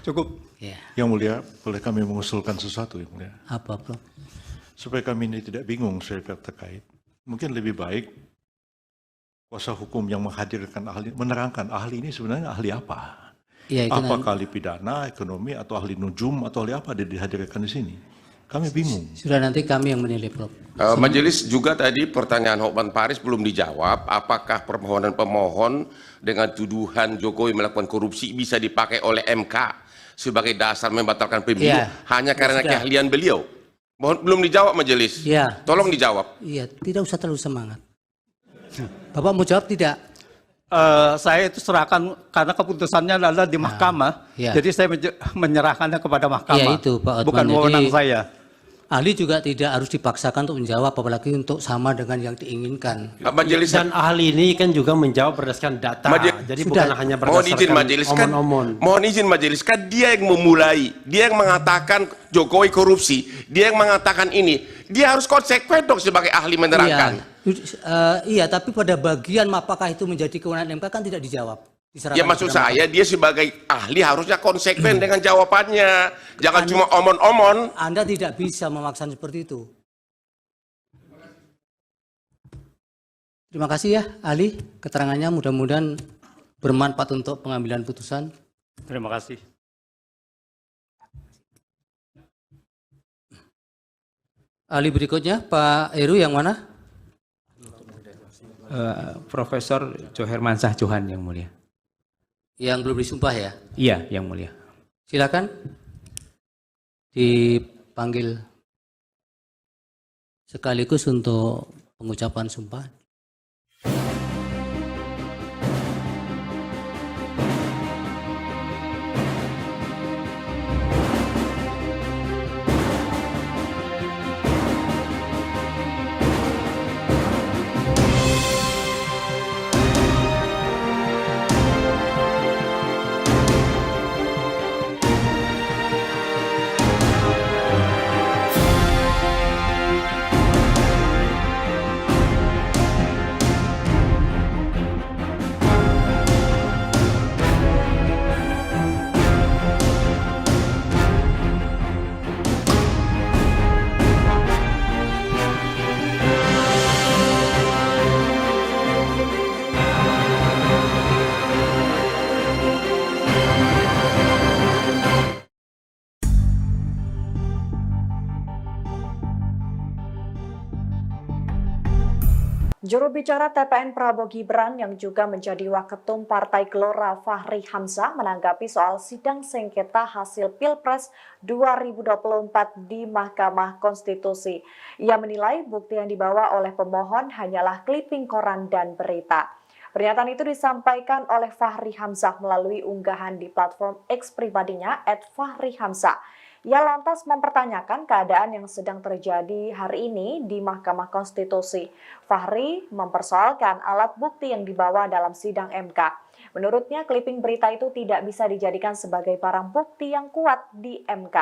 Cukup. Ya. Yang Mulia, boleh kami mengusulkan sesuatu, Yang Mulia? Apa, Prof? Supaya kami ini tidak bingung saya terkait. Mungkin lebih baik kuasa hukum yang menghadirkan ahli, menerangkan ahli ini sebenarnya ahli apa? Ya, itu Apakah ahli pidana, ekonomi, atau ahli nujum, atau ahli apa dihadirkan di sini? Kami bingung. sudah nanti kami yang menilai, Prof. Majelis juga tadi pertanyaan Hotman Paris belum dijawab. Apakah permohonan pemohon dengan tuduhan Jokowi melakukan korupsi bisa dipakai oleh MK sebagai dasar membatalkan pemilu hanya karena keahlian beliau? Belum dijawab Majelis. Ya. Tolong dijawab. Iya, tidak usah terlalu semangat. Bapak mau jawab tidak? Saya itu serahkan karena keputusannya adalah di mahkamah. ya. Jadi saya menyerahkannya kepada mahkamah. Ya, itu, Pak Hotman. Bukan wewenang Jadi, saya. Ahli juga tidak harus dipaksakan untuk menjawab, apalagi untuk sama dengan yang diinginkan. Majelis Dan ahli ini kan juga menjawab berdasarkan data. Jadi Sudah. bukan hanya mohon izin berdasarkan Majelis kan, omon-omon. mohon izin Majelis kan dia yang memulai, dia yang mengatakan Jokowi korupsi, dia yang mengatakan ini, dia harus konsekuen dong sebagai ahli menerangkan. Iya, tapi pada bagian apakah itu menjadi kewenangan MK kan tidak dijawab. Diserahkan Ya maksud kepada saya dia sebagai ahli harusnya konsekuen dengan jawabannya, jangan cuma omon-omon. Anda tidak bisa memaksa seperti itu. Terima kasih ya, ahli. Keterangannya mudah-mudahan bermanfaat untuk pengambilan putusan. Terima kasih. Ahli berikutnya, Pak Heru yang mana? Profesor Johermansyah Johan yang mulia. Yang belum disumpah ya? Iya, yang mulia. Silakan dipanggil sekaligus untuk pengucapan sumpah. Juru bicara TPN Prabowo Gibran yang juga menjadi Waketum Partai Gelora Fahri Hamzah menanggapi soal sidang sengketa hasil Pilpres 2024 di Mahkamah Konstitusi. Ia menilai bukti yang dibawa oleh pemohon hanyalah kliping koran dan berita. Pernyataan itu disampaikan oleh Fahri Hamzah melalui unggahan di platform X pribadinya @fahrihamzah. Ia lantas mempertanyakan keadaan yang sedang terjadi hari ini di Mahkamah Konstitusi. Fahri mempersoalkan alat bukti yang dibawa dalam sidang MK. Menurutnya, kliping berita itu tidak bisa dijadikan sebagai barang bukti yang kuat di MK.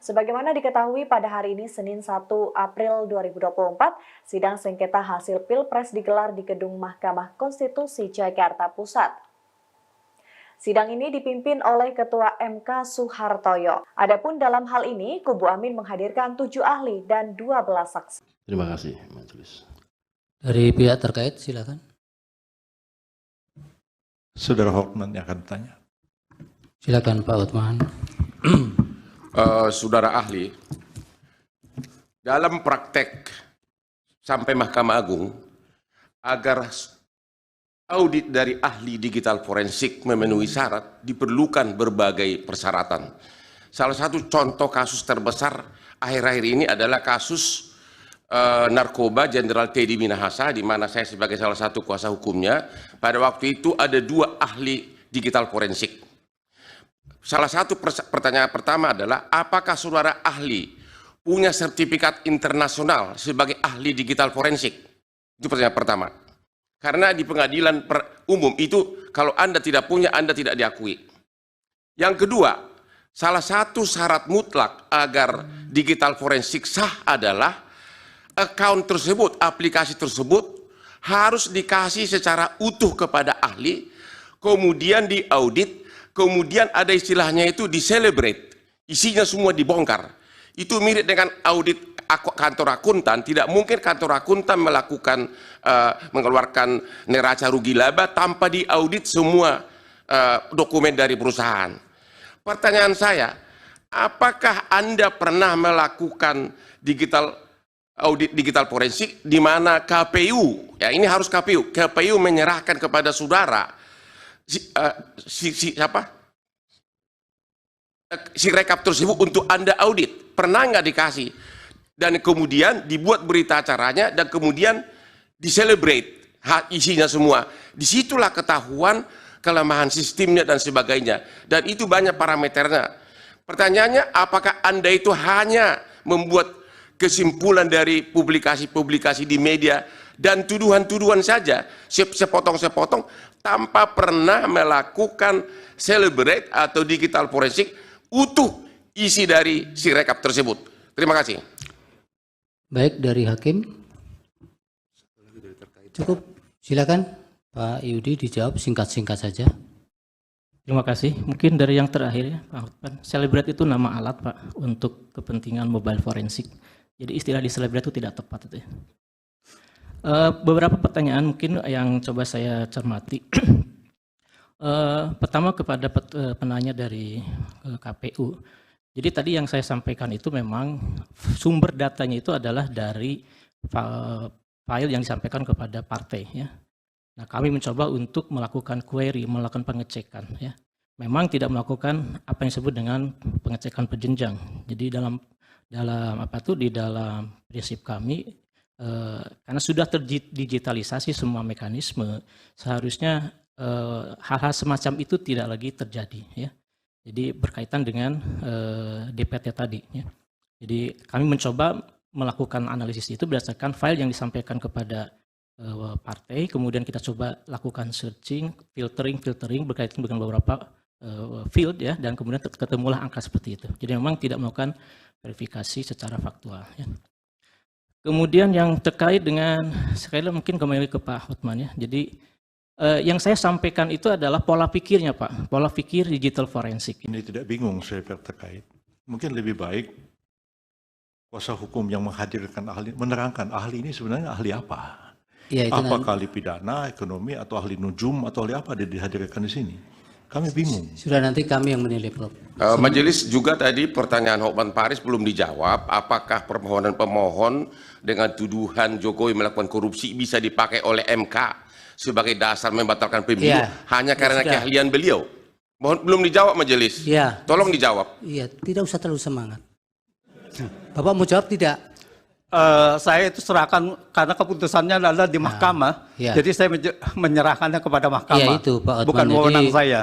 Sebagaimana diketahui pada hari ini, Senin 1 April 2024, sidang sengketa hasil Pilpres digelar di Gedung Mahkamah Konstitusi Jakarta Pusat. Sidang ini dipimpin oleh Ketua MK Suhartoyo. Adapun dalam hal ini, Kubu Amin menghadirkan 7 ahli dan 12 saksi. Terima kasih, Majelis. Dari pihak terkait, silakan. Saudara Hotman yang akan tanya. Silakan Pak Hotman. Saudara ahli, dalam praktek sampai Mahkamah Agung, agar audit dari ahli digital forensik memenuhi syarat, diperlukan berbagai persyaratan. Salah satu contoh kasus terbesar akhir-akhir ini adalah kasus narkoba Jenderal Teddy Minahasa, di mana saya sebagai salah satu kuasa hukumnya. Pada waktu itu ada 2 ahli digital forensik. Salah satu pertanyaan pertama adalah, apakah saudara ahli punya sertifikat internasional sebagai ahli digital forensik? Itu pertanyaan pertama. Karena di pengadilan umum itu kalau Anda tidak punya, Anda tidak diakui. Yang kedua, salah satu syarat mutlak agar digital forensik sah adalah account tersebut, aplikasi tersebut harus dikasih secara utuh kepada ahli, kemudian diaudit kemudian ada istilahnya itu di-celebrate, isinya semua dibongkar. Itu mirip dengan audit kantor akuntan. Tidak mungkin kantor akuntan melakukan mengeluarkan neraca rugi laba tanpa diaudit semua dokumen dari perusahaan. Pertanyaan saya, apakah Anda pernah melakukan audit digital forensik di mana KPU, ya ini harus KPU menyerahkan kepada saudara si rekap tersebut untuk Anda audit? Pernah nggak dikasih? Dan kemudian dibuat berita acaranya dan kemudian di-celebrate isinya semua. Disitulah ketahuan kelemahan sistemnya dan sebagainya. Dan itu banyak parameternya. Pertanyaannya, apakah Anda itu hanya membuat kesimpulan dari publikasi-publikasi di media dan tuduhan-tuduhan saja, sepotong-sepotong, tanpa pernah melakukan celebrate atau digital forensik utuh isi dari si rekap tersebut? Terima kasih. Baik, dari Hakim. Cukup, silakan Pak Yudi dijawab singkat-singkat saja. Terima kasih. Mungkin dari yang terakhir ya, Pak Hotman. Celebrate itu nama alat, Pak, untuk kepentingan mobile forensik. Jadi istilah di celebrate itu tidak tepat itu ya. Beberapa pertanyaan mungkin yang coba saya cermati. Pertama kepada penanya dari KPU. Jadi tadi yang saya sampaikan itu memang sumber datanya itu adalah dari file yang disampaikan kepada partai ya. Nah, kami mencoba untuk melakukan query, melakukan pengecekan ya. Memang tidak melakukan apa yang disebut dengan pengecekan berjenjang. Jadi dalam di dalam prinsip kami karena sudah terdigitalisasi semua mekanisme, seharusnya hal-hal semacam itu tidak lagi terjadi ya. Jadi berkaitan dengan DPT tadi ya. Jadi kami mencoba melakukan analisis itu berdasarkan file yang disampaikan kepada partai, kemudian kita coba lakukan searching, filtering berkaitan dengan beberapa field ya, dan kemudian ketemulah angka seperti itu. Jadi memang tidak melakukan verifikasi secara faktual ya. Kemudian yang terkait dengan, sekali lagi mungkin kembali ke Pak Hotman ya. Jadi yang saya sampaikan itu adalah pola pikirnya Pak, pola pikir digital forensik. Ini tidak bingung saya terkait. Mungkin lebih baik kuasa hukum yang menghadirkan ahli, menerangkan ahli ini sebenarnya ahli apa. Ya, itu apakah ahli pidana, ekonomi, atau ahli nujum, atau ahli apa dia dihadirkan di sini? Kami bingung. Sudah nanti kami yang menilai, Prof. Majelis juga tadi pertanyaan Hotman Paris belum dijawab. Apakah permohonan pemohon dengan tuduhan Jokowi melakukan korupsi bisa dipakai oleh MK sebagai dasar membatalkan pemilu hanya karena keahlian beliau? Belum dijawab Majelis. Ya. Tolong dijawab. Iya, tidak usah terlalu semangat. Bapak mau jawab tidak? Saya itu serahkan karena keputusannya adalah di mahkamah, jadi saya menyerahkannya kepada mahkamah. Iya itu Pak Hotman. Bukan wewenang saya.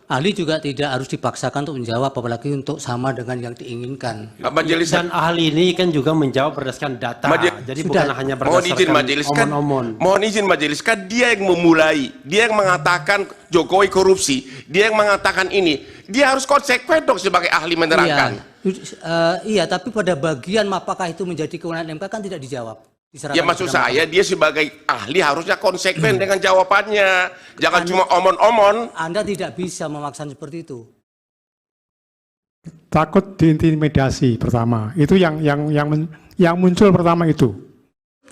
Ahli juga tidak harus dipaksakan untuk menjawab, apalagi untuk sama dengan yang diinginkan. Majelis Dan ahli ini kan juga menjawab berdasarkan data. Jadi bukan hanya berdasarkan omon-omon. Mohon izin Majelis, kan dia yang memulai, dia yang mengatakan Jokowi korupsi, dia yang mengatakan ini, dia harus konsekuen dong sebagai ahli menerangkan. Iya, tapi pada bagian apakah itu menjadi kewenangan MK kan tidak dijawab. Ya maksud saya dia sebagai ahli harusnya konsekuen dengan jawabannya. Jangan cuma omon-omon. Anda tidak bisa memaksa seperti itu. Takut diintimidasi pertama. Itu yang muncul pertama itu.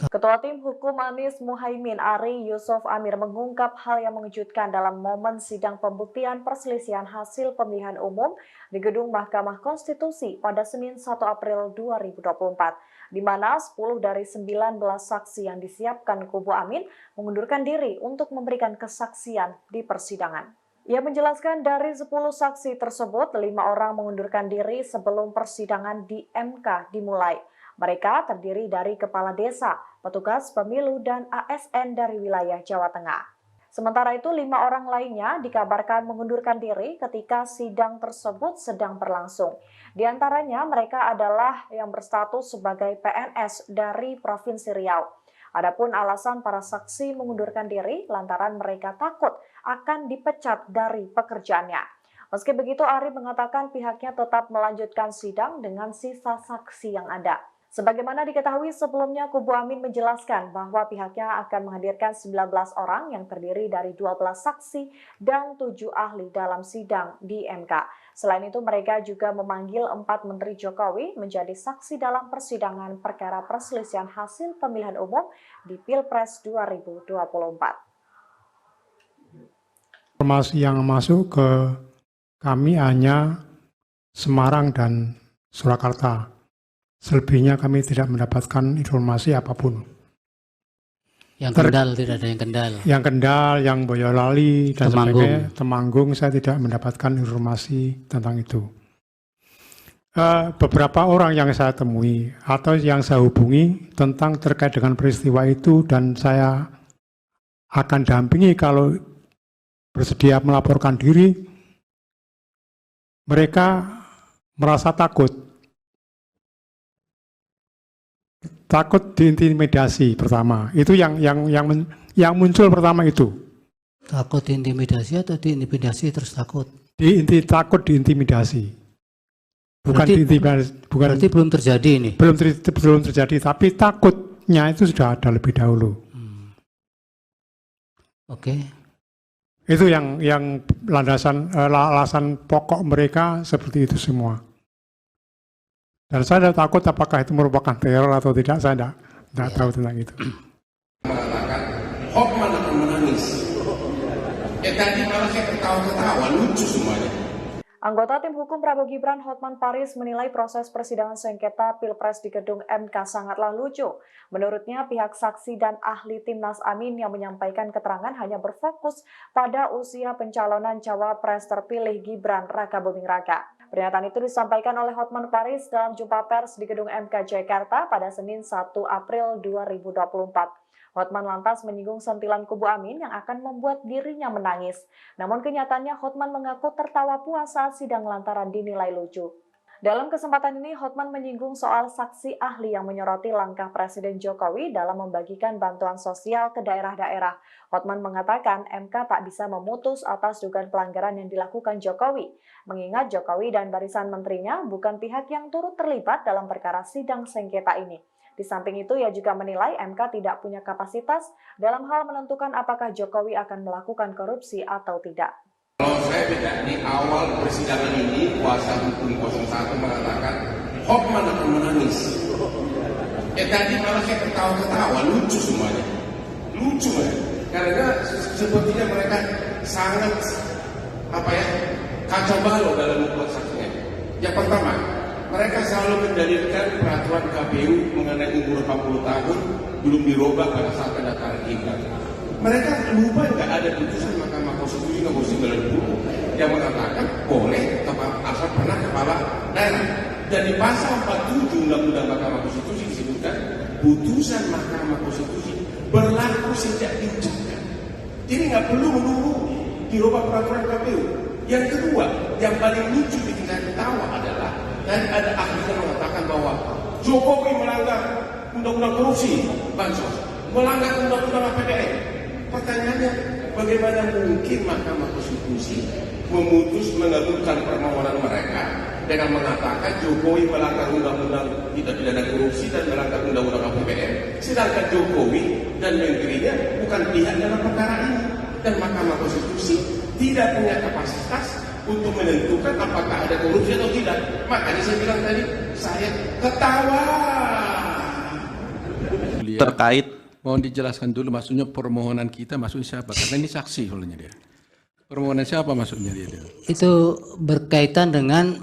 Ketua Tim Hukum Anies Muhaimin Ari Yusuf Amir mengungkap hal yang mengejutkan dalam momen sidang pembuktian perselisihan hasil pemilihan umum di Gedung Mahkamah Konstitusi pada Senin 1 April 2024, di mana 10 dari 19 saksi yang disiapkan kubu Amin mengundurkan diri untuk memberikan kesaksian di persidangan. Ia menjelaskan dari 10 saksi tersebut, 5 orang mengundurkan diri sebelum persidangan di MK dimulai. Mereka terdiri dari kepala desa, petugas pemilu, dan ASN dari wilayah Jawa Tengah. Sementara itu, 5 orang lainnya dikabarkan mengundurkan diri ketika sidang tersebut sedang berlangsung. Di antaranya mereka adalah yang berstatus sebagai PNS dari Provinsi Riau. Adapun alasan para saksi mengundurkan diri lantaran mereka takut akan dipecat dari pekerjaannya. Meski begitu, Ari mengatakan pihaknya tetap melanjutkan sidang dengan sisa saksi yang ada. Sebagaimana diketahui sebelumnya, Kubu Amin menjelaskan bahwa pihaknya akan menghadirkan 19 orang yang terdiri dari 12 saksi dan 7 ahli dalam sidang di MK. Selain itu, mereka juga memanggil 4 Menteri Jokowi menjadi saksi dalam persidangan perkara perselisihan hasil pemilihan umum di Pilpres 2024. Informasi yang masuk ke kami hanya Semarang dan Surakarta. Selebihnya kami tidak mendapatkan informasi apapun. Yang Kendal tidak ada yang Kendal. Yang Kendal, yang Boyolali dan Temanggung. sebagainya, Temanggung saya tidak mendapatkan informasi tentang itu. Beberapa orang yang saya temui atau yang saya hubungi tentang terkait dengan peristiwa itu, dan saya akan dampingi kalau bersedia melaporkan diri, mereka merasa takut diintimidasi pertama. Itu yang muncul pertama itu. Takut diintimidasi atau diintimidasi terus takut? Takut diintimidasi. Bukan diintimidasi, bukan. Berarti belum terjadi ini. Belum terjadi, tapi takutnya itu sudah ada lebih dahulu. Oke. Itu yang alasan pokok mereka seperti itu semua. Dan saya takut apakah itu merupakan teror atau tidak, saya tidak tahu tentang itu. Mengatakan, Hotman akan menangis. Tadi malah saya ketawa-ketawa, lucu semuanya. Anggota tim hukum Prabowo Gibran Hotman Paris menilai proses persidangan sengketa Pilpres di gedung MK sangatlah lucu. Menurutnya, pihak saksi dan ahli Timnas Amin yang menyampaikan keterangan hanya berfokus pada usia pencalonan cawapres terpilih Gibran Rakabuming Raka. Pernyataan itu disampaikan oleh Hotman Paris dalam jumpa pers di gedung MK Jakarta pada Senin 1 April 2024. Hotman lantas menyinggung sentilan Kubu Amin yang akan membuat dirinya menangis. Namun kenyataannya Hotman mengaku tertawa puas saat sidang lantaran dinilai lucu. Dalam kesempatan ini, Hotman menyinggung soal saksi ahli yang menyoroti langkah Presiden Jokowi dalam membagikan bantuan sosial ke daerah-daerah. Hotman mengatakan MK tak bisa memutus atas dugaan pelanggaran yang dilakukan Jokowi, mengingat Jokowi dan barisan menterinya bukan pihak yang turut terlibat dalam perkara sidang sengketa ini. Di samping itu, ia juga menilai MK tidak punya kapasitas dalam hal menentukan apakah Jokowi akan melakukan korupsi atau tidak. Kalau saya beda, di awal persidangan ini, kuasa hukum 01 mengatakan Hotman akan menangis. Tadi malah saya ketawa-ketawa, lucu semuanya. Lucu ya, karena sepertinya mereka sangat kacau balau dalam membuat saksinya. Yang pertama, mereka selalu mendalilkan peraturan KPU mengenai umur 40 tahun belum dirubah pada saat pendaftaran Gibran. Mereka lupa nggak ada putusan Mahkamah Konstitusi nomor 90 yang mengatakan boleh asal pernah kepala daerah. Dan di pasal 47 Undang-Undang Mahkamah Konstitusi disebutkan putusan Mahkamah Konstitusi berlaku sejak diucapkan. Jadi nggak perlu menunggu dirubah peraturan KPU. Yang kedua, yang paling lucu bikin saya ketawa adalah dan ada ahli yang mengatakan bahwa Jokowi melanggar undang-undang korupsi, bansos, melanggar undang-undang APBN. Pertanyaannya, bagaimana mungkin Mahkamah Konstitusi memutus mengabulkan permohonan mereka dengan mengatakan Jokowi melanggar undang-undang tindak pidana korupsi dan melanggar undang-undang APBN, sedangkan Jokowi dan menterinya bukan pihak dalam perkara ini, dan Mahkamah Konstitusi tidak punya kapasitas untuk menentukan apakah ada korupsi atau tidak. Makanya saya bilang tadi, saya ketawa. Terkait, mohon dijelaskan dulu maksudnya permohonan kita maksudnya siapa? Karena ini saksi soalnya dia. Permohonan siapa maksudnya dia? Itu berkaitan dengan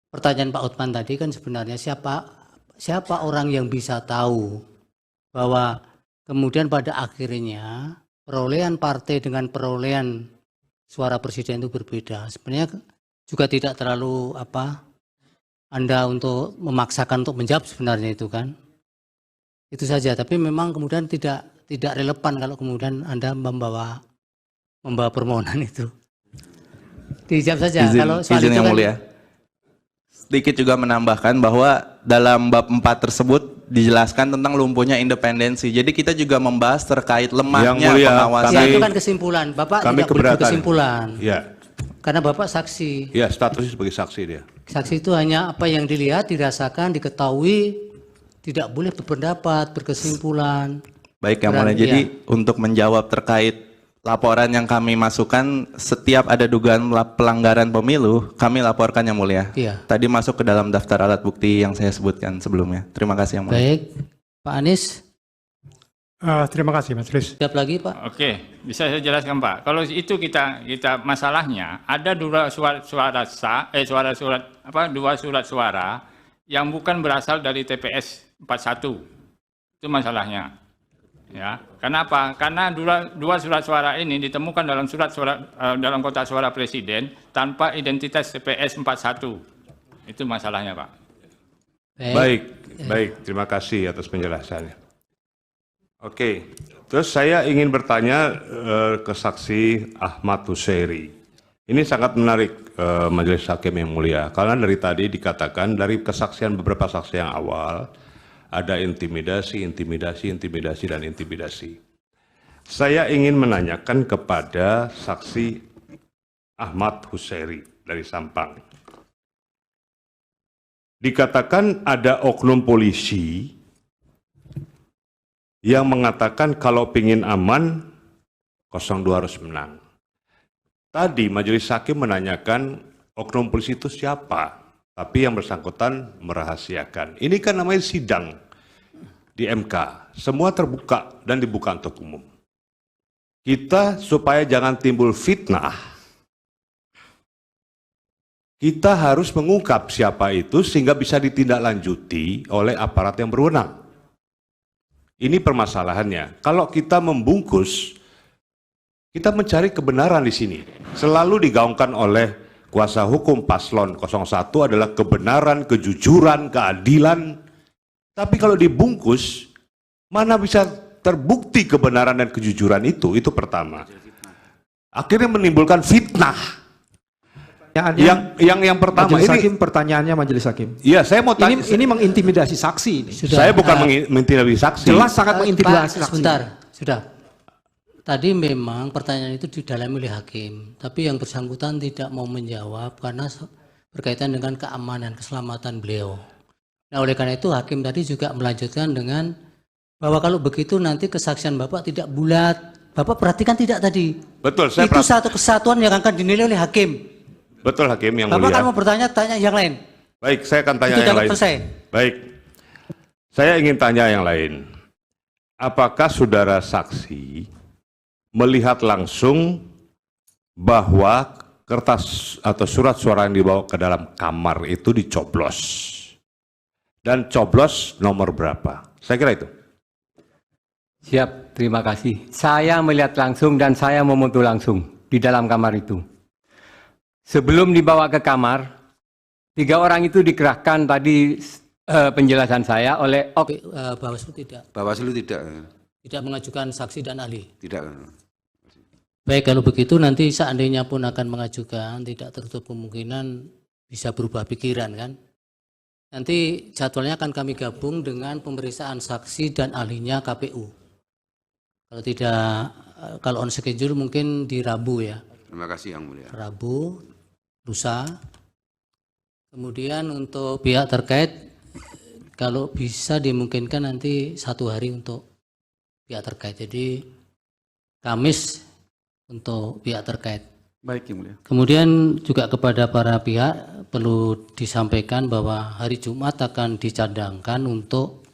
pertanyaan Pak Hotman tadi, kan sebenarnya siapa orang yang bisa tahu bahwa kemudian pada akhirnya perolehan partai dengan perolehan suara presiden itu berbeda. Sebenarnya juga tidak terlalu Anda untuk memaksakan untuk menjawab sebenarnya itu kan. Itu saja, tapi memang kemudian tidak relevan kalau kemudian Anda membawa permohonan itu. Dijawab saja. Kalau soal izin itu yang kan, mulia. Sedikit juga menambahkan bahwa dalam bab 4 tersebut dijelaskan tentang lumpuhnya independensi. Jadi kita juga membahas terkait lemahnya pengawasan. ya, itu kan kesimpulan. Bapak tidak boleh kesimpulan. Ya. Karena Bapak saksi. Ya, statusnya sebagai saksi dia. Saksi itu hanya apa yang dilihat, dirasakan, diketahui tidak boleh berpendapat, berkesimpulan. Baik yang mulia, jadi untuk menjawab terkait laporan yang kami masukkan, setiap ada dugaan pelanggaran pemilu, kami laporkan yang mulia. Iya. Tadi masuk ke dalam daftar alat bukti yang saya sebutkan sebelumnya. Terima kasih yang mulia. Baik, Pak Anies. Terima kasih, Majelis. Siap lagi, Pak. Oke, bisa saya jelaskan, Pak. Kalau itu kita masalahnya ada dua surat suara yang bukan berasal dari TPS 41. Itu masalahnya. Ya, kenapa? Karena dua surat suara ini ditemukan dalam dalam kotak suara presiden tanpa identitas TPS 41. Itu masalahnya, Pak. Baik. Terima kasih atas penjelasannya. Oke, terus saya ingin bertanya ke saksi Ahmad Husseiri. Ini sangat menarik, Majelis Hakim yang mulia, karena dari tadi dikatakan dari kesaksian beberapa saksi yang awal, ada intimidasi. Saya ingin menanyakan kepada saksi Ahmad Husseiri dari Sampang. Dikatakan ada oknum polisi yang mengatakan kalau pingin aman, 02 harus menang. Tadi Majelis Hakim menanyakan oknum polisi itu siapa? Tapi yang bersangkutan merahasiakan. Ini kan namanya sidang di MK. Semua terbuka dan dibuka untuk umum. Kita supaya jangan timbul fitnah, kita harus mengungkap siapa itu sehingga bisa ditindaklanjuti oleh aparat yang berwenang. Ini permasalahannya. Kalau kita membungkus, kita mencari kebenaran di sini. Selalu digaungkan oleh kuasa hukum paslon 01 adalah kebenaran, kejujuran, keadilan. Tapi kalau dibungkus, mana bisa terbukti kebenaran dan kejujuran itu? Itu pertama. Akhirnya menimbulkan fitnah. Yang pertama Majelis ini Hakim, pertanyaannya Majelis Hakim. Iya, saya mau tanya. Ini mengintimidasi saksi. Ini. Saya bukan mengintimidasi saksi. Jelas sangat mengintimidasi saksi. Sebentar, sudah. Tadi memang pertanyaan itu didalami oleh hakim, tapi yang bersangkutan tidak mau menjawab karena berkaitan dengan keamanan, keselamatan beliau. Nah, oleh karena itu hakim tadi juga melanjutkan dengan bahwa kalau begitu nanti kesaksian Bapak tidak bulat. Bapak perhatikan tidak tadi? Betul, saya itu satu kesatuan yang akan dinilai oleh hakim. Betul, Hakim yang Bapak mulia. kan mau bertanya, tanya yang lain. Baik, saya akan tanya itu yang lain. selesai. Baik, saya ingin tanya yang lain. Apakah saudara saksi melihat langsung bahwa kertas atau surat suara yang dibawa ke dalam kamar itu dicoblos? Dan coblos nomor berapa? Saya kira itu. Siap, terima kasih. Saya melihat langsung dan saya memutu langsung di dalam kamar itu. Sebelum dibawa ke kamar, 3 orang itu dikerahkan tadi penjelasan saya oleh Bawaslu tidak. Bawaslu tidak. Tidak mengajukan saksi dan ahli. Tidak. Baik, kalau begitu nanti seandainya pun akan mengajukan, tidak tertutup kemungkinan bisa berubah pikiran kan. Nanti jadwalnya akan kami gabung dengan pemeriksaan saksi dan ahlinya KPU. Kalau tidak, kalau on schedule mungkin di Rabu ya. Terima kasih Yang Mulia. Rabu, lusa. Kemudian untuk pihak terkait, kalau bisa dimungkinkan nanti 1 hari untuk pihak terkait. Jadi Kamis untuk pihak terkait. Baik, Yang Mulia. Kemudian juga kepada para pihak perlu disampaikan bahwa hari Jumat akan dicadangkan untuk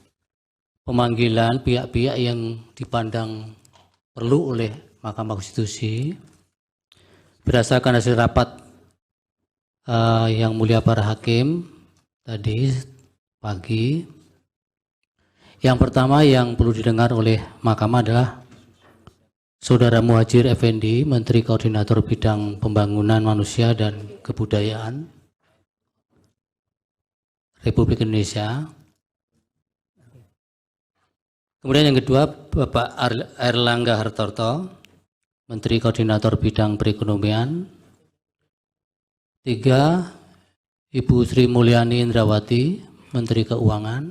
pemanggilan pihak-pihak yang dipandang perlu oleh Mahkamah Konstitusi berdasarkan hasil rapat yang mulia para hakim tadi pagi. Yang pertama yang perlu didengar oleh Mahkamah adalah Saudara Muhadjir Effendi, Menteri Koordinator Bidang Pembangunan Manusia dan Kebudayaan Republik Indonesia. Kemudian yang kedua, Bapak Erlangga Hartarto, Menteri Koordinator Bidang Perekonomian. 3, Ibu Sri Mulyani Indrawati, Menteri Keuangan.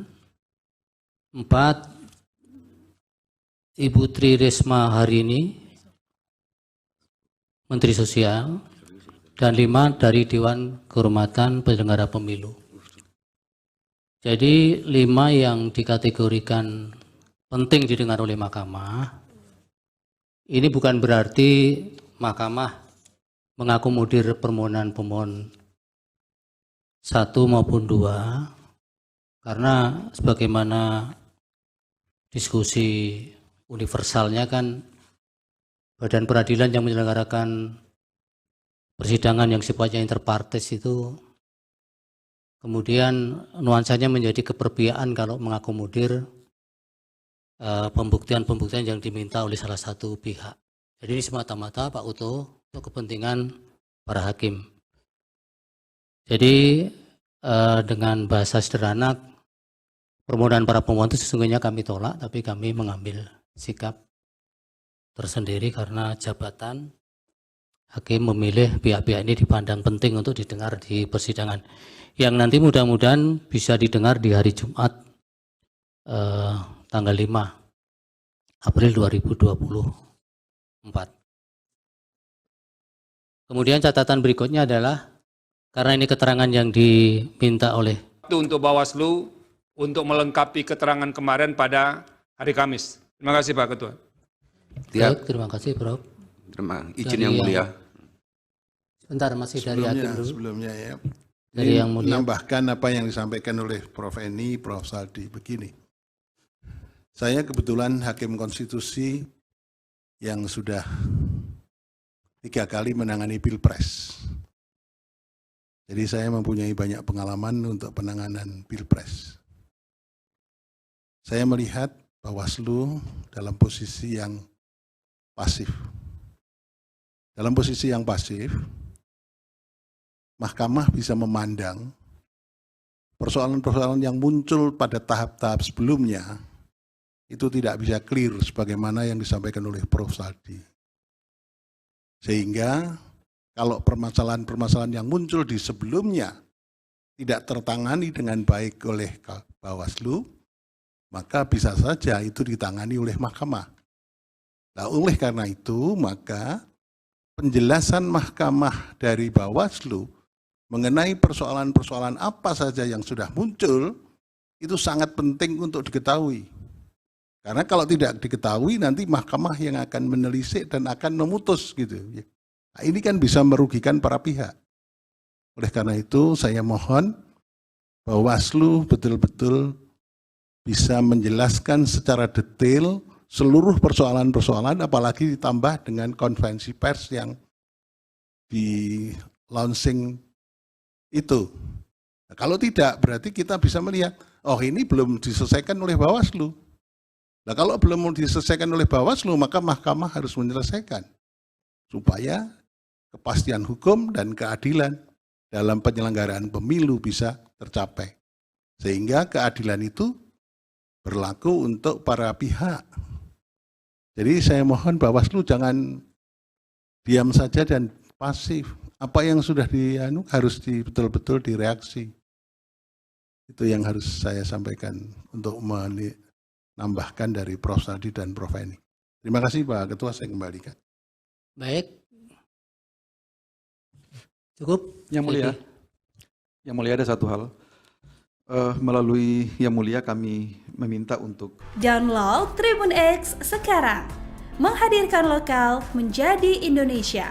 4, Ibu Tri Risma Harini, Menteri Sosial. Dan 5 dari Dewan Kehormatan Penyelenggara Pemilu. Jadi 5 yang dikategorikan penting didengar oleh mahkamah, ini bukan berarti mahkamah mengakomodir permohonan pemohon 1 maupun 2, karena sebagaimana diskusi universalnya kan badan peradilan yang menyelenggarakan persidangan yang sifatnya interpartes itu kemudian nuansanya menjadi keperpihakan kalau mengakomodir pembuktian-pembuktian yang diminta oleh salah satu pihak. Jadi ini semata-mata Pak Uto untuk kepentingan para hakim. Jadi dengan bahasa sederhana, permohonan para pemohon itu sesungguhnya kami tolak, tapi kami mengambil sikap tersendiri karena jabatan hakim memilih pihak-pihak ini dipandang penting untuk didengar di persidangan yang nanti mudah-mudahan bisa didengar di hari Jumat tanggal 5 April 2024. Kemudian catatan berikutnya adalah karena ini keterangan yang diminta oleh untuk Bawaslu untuk melengkapi keterangan kemarin pada hari Kamis. Terima kasih Pak Ketua. Baik, terima kasih Prof. Izin yang mulia. Sebentar, masih dari hakim dulu. Sebelumnya ya. Dari yang mulia. Menambahkan apa yang disampaikan oleh Prof. Eni, Prof. Saldi. Begini. Saya kebetulan hakim konstitusi yang sudah 3 kali menangani Pilpres. Jadi saya mempunyai banyak pengalaman untuk penanganan Pilpres. Saya melihat Bawaslu dalam posisi yang pasif. Dalam posisi yang pasif, Mahkamah bisa memandang persoalan-persoalan yang muncul pada tahap-tahap sebelumnya itu tidak bisa clear sebagaimana yang disampaikan oleh Prof. Saldi. Sehingga kalau permasalahan-permasalahan yang muncul di sebelumnya tidak tertangani dengan baik oleh Bawaslu, maka bisa saja itu ditangani oleh Mahkamah. Nah, oleh karena itu, maka penjelasan Mahkamah dari Bawaslu mengenai persoalan-persoalan apa saja yang sudah muncul, itu sangat penting untuk diketahui. Karena kalau tidak diketahui, nanti Mahkamah yang akan menelisik dan akan memutus gitu. Nah, ini kan bisa merugikan para pihak. Oleh karena itu, saya mohon Bawaslu betul-betul bisa menjelaskan secara detail seluruh persoalan-persoalan, apalagi ditambah dengan konferensi pers yang di launching itu. Nah, kalau tidak, berarti kita bisa melihat, oh ini belum diselesaikan oleh Bawaslu. Nah, kalau belum diselesaikan oleh Bawaslu, maka Mahkamah harus menyelesaikan supaya kepastian hukum dan keadilan dalam penyelenggaraan pemilu bisa tercapai. Sehingga keadilan itu berlaku untuk para pihak. Jadi saya mohon Bawaslu jangan diam saja dan pasif. Apa yang sudah harus betul-betul direaksi. Itu yang harus saya sampaikan untuk menambahkan dari Prof. Saldi dan Prof. Eni. Terima kasih Pak Ketua, saya kembalikan. Baik. Cukup. Yang mulia. Yang mulia ada satu hal. Melalui Yang Mulia kami meminta untuk download Tribun X sekarang, menghadirkan lokal menjadi Indonesia.